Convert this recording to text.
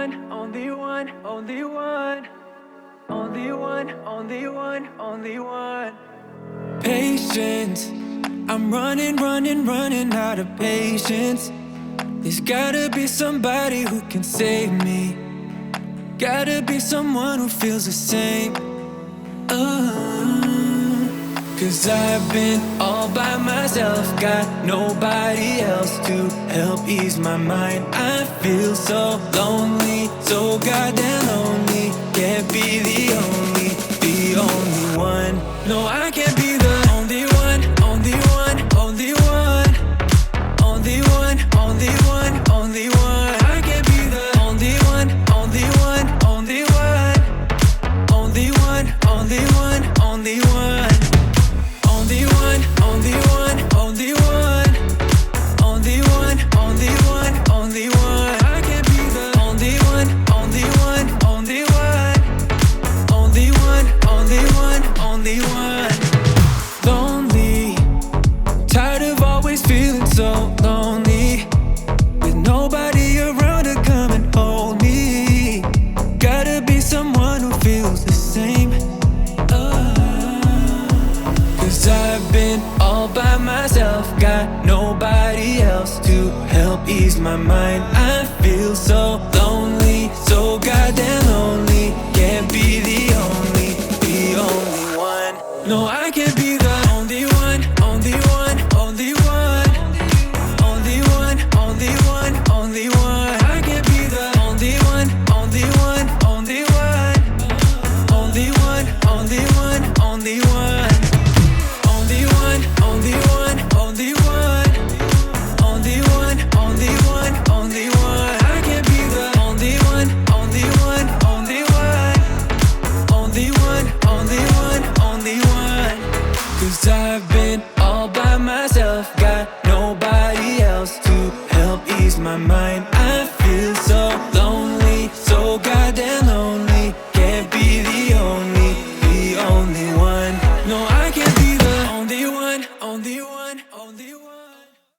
one, only one, only one, only one, only one, only one. Patience, I'm running out of patience. There's gotta be somebody who can save me. Gotta be someone who feels the same. Cause I've been all by myself, got nobody else to help ease my mind. I feel so lonely, so goddamn lonely. Can't be the only one. No, I can't be the only one, only one, only one, only one, only one, only one. I can't be the only one, only one, only one, only one, only one, only one. Only one, only one, only one, only one, only one, only one. I can't be the only one, only one, only one, only one, only one, only one. Lonely, tired of always feeling so lonely, with nobody around to come and hold me. Gotta be someone who feels the same. Cause I've been all by myself, got nobody else to help ease my mind. I feel so lonely, so goddamn lonely. Can't be the only one. No, I can't be the only one, only one, only one, only one, only one, only one. I can't be the only one, only one, only one, only one, only one, only one. Only one, only one, only one, only one, only one, only one. I can't be the only one, only one, only one, only one, only one, only one. Cause I've been all by myself, got nobody else to help ease my mind.